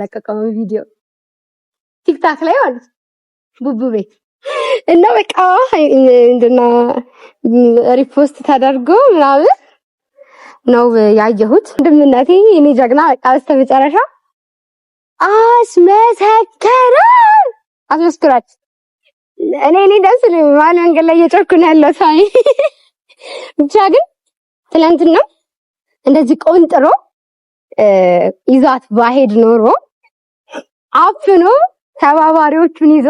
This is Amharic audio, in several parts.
ለቀቀው ቪዲዮ ቲክታክ ላይ ማለት ቡቡ ቤት እና በቃ እንደና ሪፖስት ተደርጎ ምናምን ነው ያየሁት። እንደምናቴ እኔ ጀግና በቃ በስተመጨረሻ አስመስክራች እኔ ደስ ነው ማለት መንገድ ላይ እየጮኩ ነው ያለው ሳይ ብቻ ግን ትላንትና እንደዚህ ቆንጥሮ ይዛት ባሄድ ኖሮ አፍኖ ተባባሪዎቹን ይዞ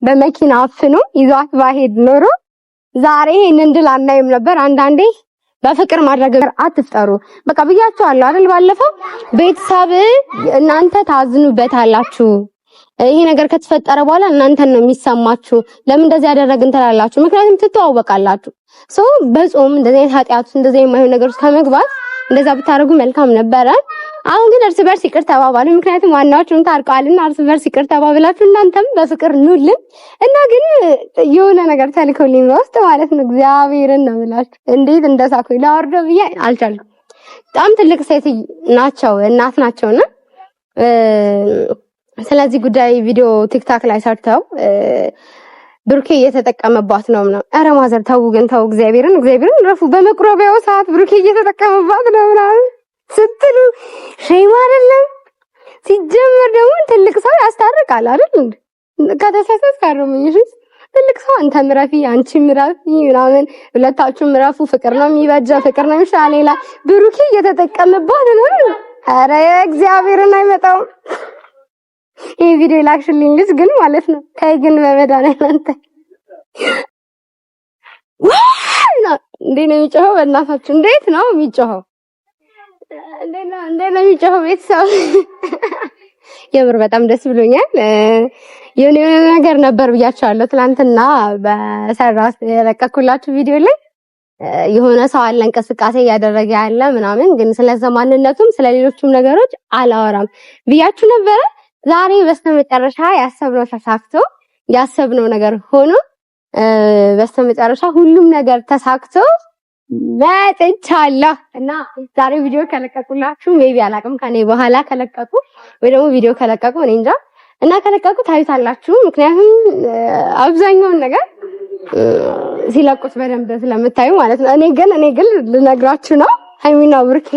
በመኪና አፍኖ ይዛት ባሄድ ኖሮ ዛሬ ይሄንን ድል አናይም ነበር። አንዳንዴ በፍቅር ማድረግ አትፍጠሩ። በቃ ብያችኋለሁ አይደል? ባለፈው ቤተሰብ እናንተ ታዝኑበታላችሁ። ይሄ ነገር ከተፈጠረ በኋላ እናንተን ነው የሚሰማችሁ። ለምን እንደዚህ ያደረግን ትላላችሁ? ምክንያቱም ትተዋወቃላችሁ። ሰው በጾም እንደዚህ አይነት ኃጢያት እንደዚህ የማይሆን ነገሮች ከመግባት እንደዛ ብታረጉ መልካም ነበረ። አሁን ግን እርስ በርስ ይቅር ተባባሉ። ምክንያቱም ዋናዎቹን ታርቀዋልና እርስ በርስ ይቅር ተባብላችሁ እናንተም በፍቅር ኑልን እና ግን የሆነ ነገር ተልኮልኝ በውስጥ ማለት ነው። እግዚአብሔርን ነው የምላችሁ እንዴት እንደሳኩኝ ላወርደው ብዬ አልቻልኩም። በጣም ትልቅ ሴት ናቸው፣ እናት ናቸውና ስለዚህ ጉዳይ ቪዲዮ ቲክታክ ላይ ሰርተው ብሩኬ እየተጠቀመባት ነው ምናምን። ኧረ ማዘር ተው ግን ተው፣ እግዚአብሔርን ረፉ። በመቁረቢያው ሰዓት ብሩኬ እየተጠቀመባት ነው ምናምን ስትሉ ሸይማ አይደለም? ሲጀመር ደግሞ ትልቅ ሰው ያስታርቃል አይደል እንዴ? ከተሳሳት ካረመኝሽ ትልቅ ሰው አንተ ምረፊ፣ አንቺ ምረፊ ምናምን፣ ሁለታችሁም ምረፉ። ፍቅር ነው የሚበጀው፣ ፍቅር ነው የሚሻለው ይላል። ብሩኬ እየተጠቀመባት ነው። ኧረ እግዚአብሔርን አይመጣውም። ይሄ ቪዲዮ ላክሽልኝ ልጅ ግን ማለት ነው። ታይ ግን በመድኃኒዓለም አንተ እንዴት ነው የሚጮኸው? በእናታችሁ እንዴት ነው የሚጮኸው? እንዴት ነው የሚጮኸው? ቤተሰብ የምር በጣም ደስ ብሎኛል። የሆነ ነገር ነበር ብያቸዋለሁ ትናንትና በሰራስ የለቀኩላችሁ ቪዲዮ ላይ የሆነ ሰው አለ እንቅስቃሴ እያደረገ ያለ ምናምን፣ ግን ስለዛ ማንነቱም ስለሌሎችም ነገሮች አላወራም ብያችሁ ነበረ። ዛሬ በስተመጨረሻ ያሰብነው ተሳክቶ ያሰብነው ነገር ሆኖ በስተመጨረሻ ሁሉም ነገር ተሳክቶ መጥቻለሁ እና ዛሬ ቪዲዮ ከለቀቁላችሁ ሜቢ አላቅም ከኔ በኋላ ከለቀቁ ወይ ደግሞ ቪዲዮ ከለቀቁ እኔ እንጃ እና ከለቀቁ ታዩታላችሁ። ምክንያቱም አብዛኛውን ነገር ሲለቁት በደንብ ስለምታዩ ማለት ነው። እኔ ግን ልነግራችሁ ነው ሃይሚና ብሩኬ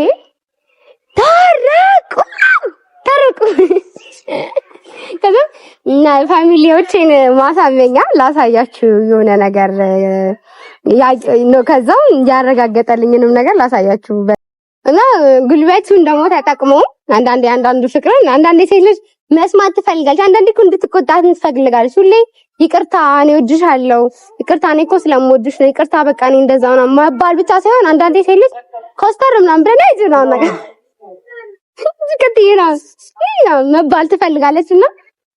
ታረቁ። ከዛ እና ፋሚሊዎችን ማሳመኛ ላሳያችሁ የሆነ ነገር ነው። ከዛ ያረጋገጠልኝንም ነገር ላሳያችሁ እና ጉልበቱን ደግሞ ተጠቅሞ አንዳንዱ ፍቅርን አንዳንዴ ሴት ልጅ መስማት ትፈልጋለች። አንዳንዴ እኮ እንድትቆጣት ትፈልጋለች። ሁሌ ይቅርታ እኔ እወድሻለሁ፣ ይቅርታ እኔ እኮ ስለምወድሽ ነው፣ ይቅርታ በቃ እኔ እንደዛው ነው መባል ብቻ ሳይሆን አንዳንዴ ሴት ልጅ ኮስተር ምናምን ብለና ይጅራው ነገር ይከተይና መባል ትፈልጋለች እና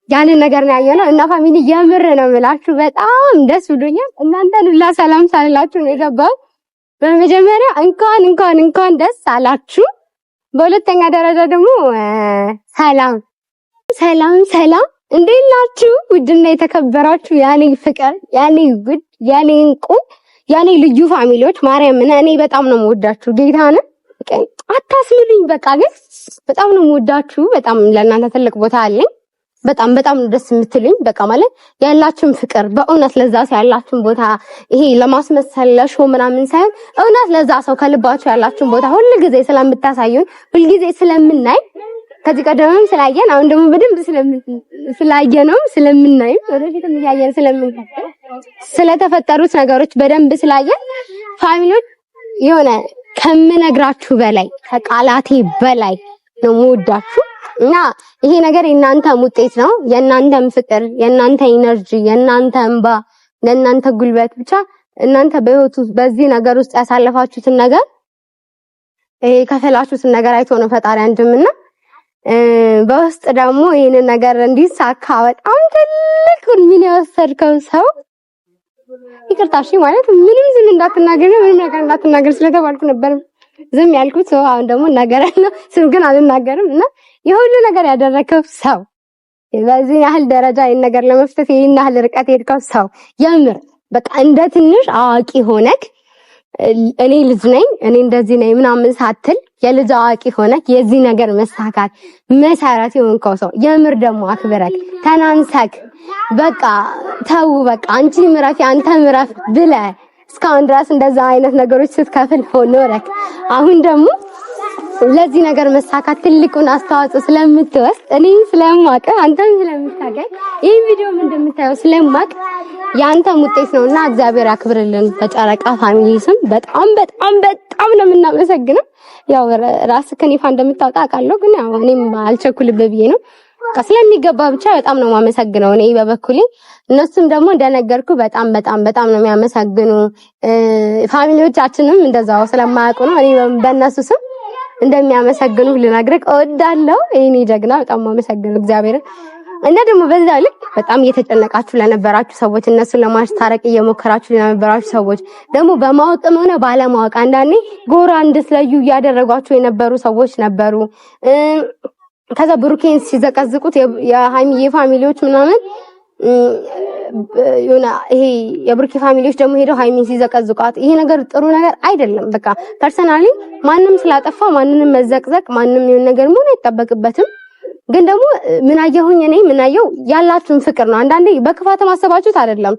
ያንን ነገር ነው ያየነው። እና ፋሚሊ የምር ነው የምላችሁ በጣም ደስ ብሎኛል። እናንተን ሁላ ሰላም ሳልላችሁ ነው የገባው። በመጀመሪያ እንኳን ደስ አላችሁ። በሁለተኛ ደረጃ ደግሞ ሰላም እንዴት ናችሁ? ውድና የተከበራችሁ ያኔ ፍቅር ያኔ ውድ ያኔ እንቁ ያኔ ልዩ ፋሚሊዎች ማርያምን እኔ በጣም ነው የምወዳችሁ። ጌታን አታስምሩኝ። በቃ ግን በጣም ነው የምወዳችሁ። በጣም ለእናንተ ትልቅ ቦታ አለኝ። በጣም ደስ የምትሉኝ በቃ ማለት ያላችሁን ፍቅር በእውነት ለዛ ሰው ያላችሁን ቦታ ይሄ ለማስመሰል ለሾው ምናምን ሳይሆን እውነት ለዛ ሰው ከልባችሁ ያላችሁን ቦታ ሁሉ ጊዜ ስለምታሳዩን ሁሉ ጊዜ ስለምናይ ከዚህ ቀደምም ስላየን አሁን ደግሞ በደንብ ስላየነው ስለምናይ ወደፊትም ያየን ስለምንከተል ስለተፈጠሩት ነገሮች በደንብ ስላየን ፋሚሊዎች የሆነ ከምነግራችሁ በላይ ከቃላቴ በላይ ነው የምወዳችሁ እና ይሄ ነገር የእናንተም ውጤት ነው። የእናንተም ፍቅር፣ የእናንተ ኢነርጂ፣ የእናንተ እንባ፣ የእናንተ ጉልበት ብቻ እናንተ በህይወቱ በዚህ ነገር ውስጥ ያሳለፋችሁትን ነገር ይሄ ከፈላችሁትን ነገር አይቶ ነው ፈጣሪ አንድምና በውስጥ ደግሞ ይሄንን ነገር እንዲሳካ በጣም ትልቁን ምን ያወሰድከው ሰው ይቅርታሽ ማለት ምንም ዝም እንዳትናገር ምንም ነገር እንዳትናገር ስለተባልኩ ነበር ዝም ያልኩት። ሰው አሁን ደግሞ ነገርና ስም ግን አልናገርም እና የሁሉ ነገር ያደረከው ሰው በዚህ ያህል ደረጃ ይሄን ነገር ለመፍታት ይሄን ያህል ርቀት ሄድከው ሰው የምር በቃ እንደ ትንሽ አዋቂ ሆነክ እኔ ልጅ ነኝ እኔ እንደዚህ ነኝ ምናምን ሳትል የልጅ አዋቂ ሆነክ የዚህ ነገር መሳካት መሰረት የሆንከው ሰው የምር ደግሞ አክብረክ ተናንሰክ በቃ ተው በቃ አንቺ ምረፍ አንተ ምረፍ ብለህ እስካሁን ድረስ እንደዛ አይነት ነገሮች ስትከፍል ኖረክ አሁን ደግሞ ለዚህ ነገር መሳካት ትልቁን አስተዋጽኦ ስለምትወስድ እኔ ስለማውቅ አንተም ስለምታውቀኝ ይህ ቪዲዮ እንደምታየው ስለማውቅ ያንተም ውጤት ነውና እግዚአብሔር ያክብርልን። በጨረቃ ፋሚሊ ስም በጣም በጣም በጣም ነው የምናመሰግነው። ያው ራስህን ይፋ እንደምታወጣ አውቃለሁ፣ ግን ያው እኔም አልቸኩልብህ ብዬ ነው ስለሚገባ ብቻ በጣም ነው የማመሰግነው እኔ በበኩሌ። እነሱም ደግሞ እንደነገርኩ በጣም በጣም በጣም ነው የሚያመሰግኑ። ፋሚሊዎቻችንም እንደዛው ስለማያውቁ ነው እኔ በእነሱ ስም እንደሚያመሰግኑ ልነግርህ እወዳለሁ። እኔ ጀግና በጣም ማመሰግነው እግዚአብሔርን። እና ደግሞ በዛ ልክ በጣም እየተጨነቃችሁ ለነበራችሁ ሰዎች፣ እነሱን ለማስታረቅ እየሞከራችሁ ለነበራችሁ ሰዎች፣ ደግሞ በማወቅም ሆነ ባለማወቅ አንዳንዴ ጎራ እንድትለዩ እያደረጓችሁ የነበሩ ሰዎች ነበሩ። ከዛ ብሩኬን ሲዘቀዝቁት የሃይሚዬ ፋሚሊዎች ምናምን የሆነ ይሄ የብሩኬ ፋሚሊዎች ደግሞ ሄደው ሃይሚን ሲዘቀዝቋት ይሄ ነገር ጥሩ ነገር አይደለም። በቃ ፐርሰናሊ ማንም ስላጠፋ ማንንም መዘቅዘቅ ማንም የሆነ ነገር መሆን አይጠበቅበትም። ግን ደግሞ ምን አየሁ ያላችሁን ፍቅር ነው። አንዳንዴ በክፋት ማሰባችሁት አይደለም።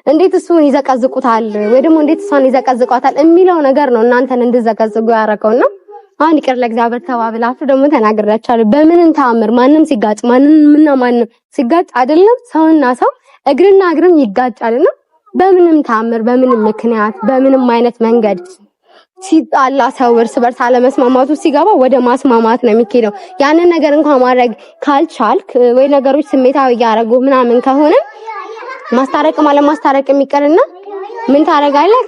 እንዴት እሱን ይዘቀዝቁታል ወይ ደግሞ እንዴት እሷን ይዘቀዝቋታል የሚለው ነገር ነው እናንተን እንድዘቀዝቁ ያደረገውና አሁን ይቅር ለእግዚአብሔር ተባብላችሁ ደግሞ ተናግሬያችኋለሁ። በምንም ተአምር ማንም ሲጋጭ ማንም ሲጋጭ አይደለም ሰውና ሰው እግርና እግርም ይጋጫልና በምንም ተአምር በምንም ምክንያት በምንም አይነት መንገድ ሲጣላ ሰው እርስ በርስ አለመስማማቱ ሲገባ ወደ ማስማማት ነው የሚኬደው። ያንን ነገር እንኳን ማድረግ ካልቻልክ ወይ ነገሮች ስሜታዊ ያደረጉ ምናምን ከሆነ ማስታረቅ የሚቀርና ምን ታደርጋለህ?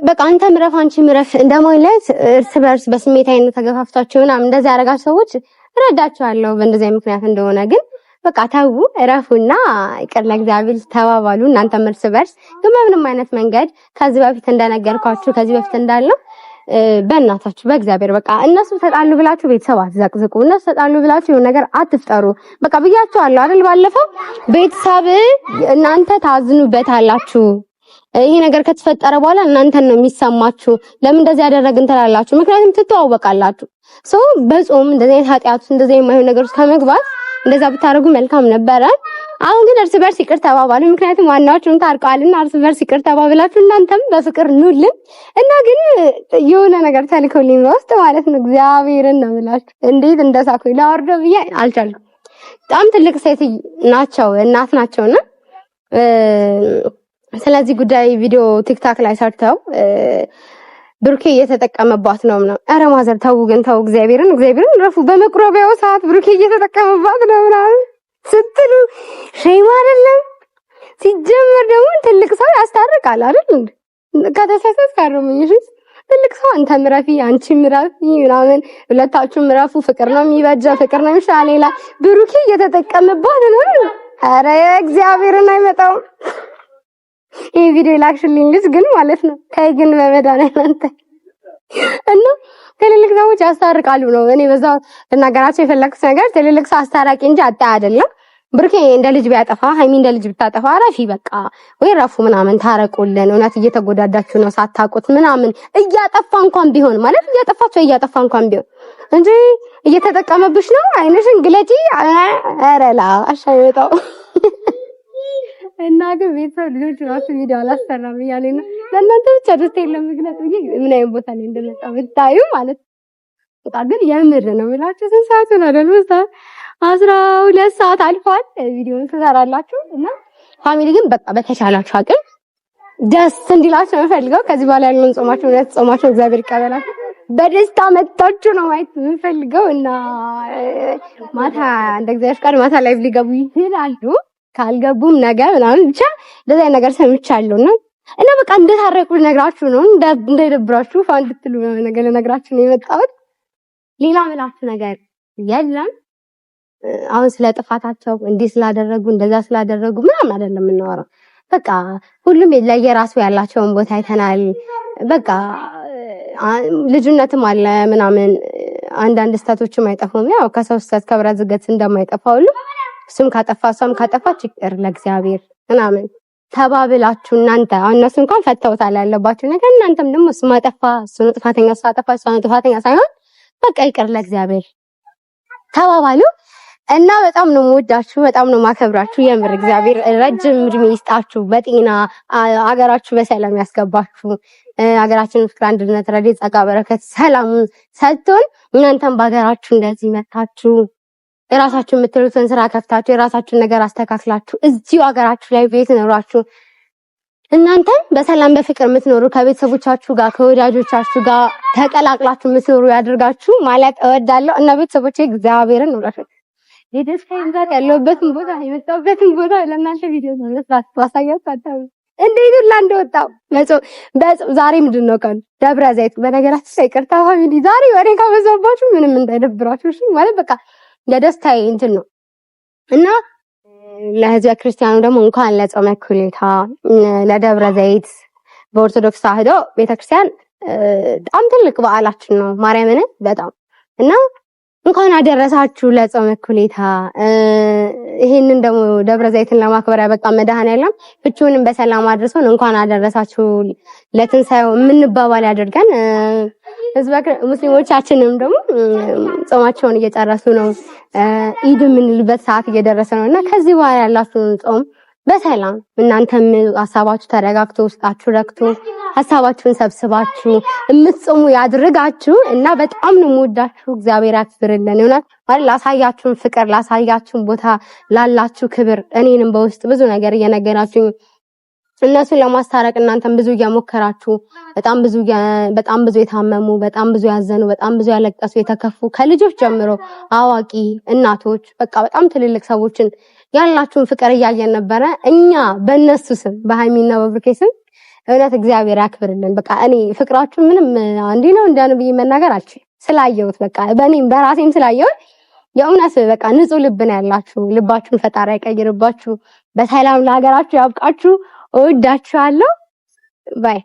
በቃ አንተ ምረፍ አንቺ ምረፍ እንደማይለት እርስ በርስ በስሜታዊነት ተገፋፍታችሁ ምናምን እንደዛ ያደረጋችሁ ሰዎች እረዳችኋለሁ በእንደዚህ ምክንያት እንደሆነ። ግን በቃ ተው እረፉና ይቅር ለእግዚአብሔር ተባባሉ። እናንተ እርስ በርስ ግን በምንም አይነት መንገድ ከዚህ በፊት እንደነገርኳችሁ ከዚህ በፊት እንዳለው በእናታችሁ በእግዚአብሔር በቃ እነሱ ተጣሉ ብላችሁ ቤተሰብ አትዘቅዝቁ። እነሱ ተጣሉ ብላችሁ የሆነ ነገር አትፍጠሩ። በቃ ብያችኋለሁ አይደል? ባለፈው ቤተሰብ እናንተ ታዝኑበታላችሁ። ይሄ ነገር ከተፈጠረ በኋላ እናንተን ነው የሚሰማችሁ። ለምን እንደዚህ ያደረግን ትላላችሁ? ምክንያቱም ትተዋወቃላችሁ። በጾም እንደዚህ አይነት ኃጢያት እንደዚህ የማይሆን ነገር ውስጥ ከመግባት እንደዛ ብታረጉ መልካም ነበረ። አሁን ግን እርስ በርስ ይቅር ተባባሉ። ምክንያቱም ዋናዎቹን ታርቀዋልና እርስ በርስ ይቅር ተባብላችሁ እናንተም በፍቅር ኑልን እና ግን የሆነ ነገር ተልኮልኝ በውስጥ ማለት ነው። እግዚአብሔርን ነው የምላችሁ እንዴት እንደሳኩኝ ላወርደው ብዬ አልቻልኩም። በጣም ትልቅ ሴት ናቸው እናት ናቸውና ስለዚህ ጉዳይ ቪዲዮ ቲክታክ ላይ ሰርተው ብሩኬ እየተጠቀመባት ነው። ኧረ ማዘር ተው ግን ተው፣ እግዚአብሔርን ረፉ። በመቁረቢያው ሰዓት ብሩኬ እየተጠቀመባት ነው ምናምን ስትሉ ሸይማ አይደለም። ሲጀመር ደግሞ ትልቅ ሰው ያስታርቃል አይደል እንዴ? ከተሳሳት ካረሙኝሽ ትልቅ ሰው አንተ ምረፊ አንቺ ምረፊ ምናምን ሁለታችሁ ምረፉ። ፍቅር ነው የሚበጀው፣ ፍቅር ነው የሚሻለው ይላል። ብሩኬ እየተጠቀመባት ነው። ኧረ እግዚአብሔርን አይመጣው። ይሄ ቪዲዮ ላክሽልኝ ልጅ ግን ማለት ነው። ታይ ግን በመድኃኒዓለም አንተ እና ትልልቅ ሰዎች ያስታርቃሉ ነው። እኔ በዛው ልናገራቸው የፈለኩት ነገር ትልልቅ ሰው አስታራቂ እንጂ አጣ አይደለም። ብሩኬ እንደ ልጅ ቢያጠፋ ሃይሚ እንደ ልጅ ብታጠፋ አረፊ በቃ ወይ ረፉ ምናምን ታረቁልን። እውነት እየተጎዳዳችሁ ነው ሳታውቁት ምናምን እያጠፋ እንኳን ቢሆን ማለት እያጠፋ እንኳን ቢሆን እንጂ እየተጠቀመብሽ ነው። አይንሽን ግለጪ። አረላ አሻይወጣው እና ግን ቤተሰብ ልጆች ራሱ ቪዲዮ አላሰራም እያለኝ ነው። ለእናንተ ብቻ ደስታ የለም ምክንያት ብዬ ምን አይነት ቦታ ላይ እንደመጣ ብታዩ ማለት በቃ ግን የምር ነው የምላችሁ። ስንት ሰዓት ነው አይደል? 12 ሰዓት አልፏል። ቪዲዮውን ትሰራላችሁ እና ፋሚሊ ግን በቃ በተቻላችሁ አቅም ደስ እንዲላችሁ ነው የምፈልገው። ከዚህ በኋላ ያለውን ጾማችሁ እግዚአብሔር ይቀበላችሁ። በደስታ መጣችሁ ነው ማየት የምፈልገው እና ማታ እንደ እግዚአብሔር ቃል ማታ ላይቭ ሊገቡ ይላሉ። ካልገቡም ነገር ምናምን ብቻ እንደዛ ነገር ሰምቻለሁና እና በቃ እንደታረቁ ልነግራችሁ ነው። እንዳይደብራችሁ ፋን ልትሉ ነገር ልነግራችሁ ነው የመጣሁት። ሌላ ምላችሁ ነገር የለም። አሁን ስለ ጥፋታቸው እንዲህ ስላደረጉ እንደዛ ስላደረጉ ምናምን አይደለም የምናወራው። በቃ ሁሉም ለየራሱ ያላቸውን ቦታ አይተናል። በቃ ልጅነትም አለ ምናምን አንዳንድ ስህተቶችም አይጠፉም። ያው ከሰው ስህተት ከብረት ዝገት እንደማይጠፋ ሁሉ እሱም ካጠፋ እሷም ካጠፋች ይቅር ለእግዚአብሔር ምናምን ተባብላችሁ እናንተ እነሱ እንኳን ፈተውታል ያለባችሁ ነገር እናንተም ደግሞ እሱ ማጠፋ እሱ ነው ጥፋተኛ እሱ አጠፋ እሱ ነው ጥፋተኛ ሳይሆን በቃ ይቅር ለእግዚአብሔር ተባባሉ እና በጣም ነው የምወዳችሁ በጣም ነው ማከብራችሁ የምር እግዚአብሔር ረጅም እድሜ ይስጣችሁ በጤና አገራችሁ በሰላም ያስገባችሁ አገራችንን ፍቅር አንድነት ረድኤት ጸጋ በረከት ሰላም ሰጥቶን እናንተም በአገራችሁ እንደዚህ መታችሁ የራሳችሁን የምትሉትን ስራ ከፍታችሁ የራሳችሁን ነገር አስተካክላችሁ እዚሁ አገራችሁ ላይ ቤት ኖራችሁ እናንተም በሰላም በፍቅር የምትኖሩ ከቤተሰቦቻችሁ ጋር ከወዳጆቻችሁ ጋር ተቀላቅላችሁ የምትኖሩ ያድርጋችሁ ማለት እወዳለሁ እና ቤተሰቦቼ እግዚአብሔርን ኑራችሁ የደስታዬን ዛሬ ያለሁበትን ቦታ የመጣሁበትን ቦታ ለእናንተ ቪዲዮ ነው መስራት ማሳያችሁ አታው እንዴት እንደወጣው ዛሬ ምንድን ነው ቀን ደብረ ዘይት በነገራችን ላይ ይቅርታ ፋሚሊ ዛሬ ወሬ ካበዛባችሁ ምንም እንዳይደብራችሁ እሺ ማለት በቃ የደስታዬ እንትን ነው እና ለህዝበ ክርስቲያኑ ደግሞ እንኳን ለጾመ ኩሌታ ለደብረ ዘይት በኦርቶዶክስ ተዋሕዶ ቤተክርስቲያን በጣም ትልቅ በዓላችን ነው ማርያምን በጣም እና እንኳን አደረሳችሁ ለጾመ ኩሌታ ይሄንን ደግሞ ደብረ ዘይትን ለማክበር ያበቃ መድኃኔዓለም ፍቹንም በሰላም አድርሶን እንኳን አደረሳችሁ ለትንሳኤው የምንባባል ያድርገን ህዝበ ሙስሊሞቻችንም ደግሞ ጾማቸውን እየጨረሱ ነው ኢድ የምንልበት ሰዓት እየደረሰ ነውና ከዚህ በኋላ ያላችሁን ጾም በሰላም እናንተም ሐሳባችሁ ተረጋግቶ ውስጣችሁ ረክቶ ሐሳባችሁን ሰብስባችሁ የምትጾሙ ያድርጋችሁ እና በጣም ነው የምወዳችሁ እግዚአብሔር ያክብርልን ይሆናል ማለት ላሳያችሁን ፍቅር ላሳያችሁን ቦታ ላላችሁ ክብር እኔንም በውስጥ ብዙ ነገር እየነገራችሁ እነሱን ለማስታረቅ እናንተም ብዙ እየሞከራችሁ በጣም ብዙ የታመሙ በጣም ብዙ ያዘኑ በጣም ብዙ ያለቀሱ የተከፉ ከልጆች ጀምሮ አዋቂ እናቶች በቃ በጣም ትልልቅ ሰዎችን ያላችሁን ፍቅር እያየን ነበረ እኛ በእነሱ ስም በሃይሚና በብሩኬ ስም እውነት እግዚአብሔር ያክብርልን በቃ እኔ ፍቅራችሁ ምንም እንዴ ነው እንዳንብይ መናገር አልችልም ስላየሁት በቃ በእኔም በራሴም ስላየሁት የእውነት በቃ ንጹህ ልብ ነው ያላችሁ ልባችሁን ፈጣሪ ያቀይርባችሁ በሰላም ለሀገራችሁ ያብቃችሁ እወዳችኋለሁ ባይ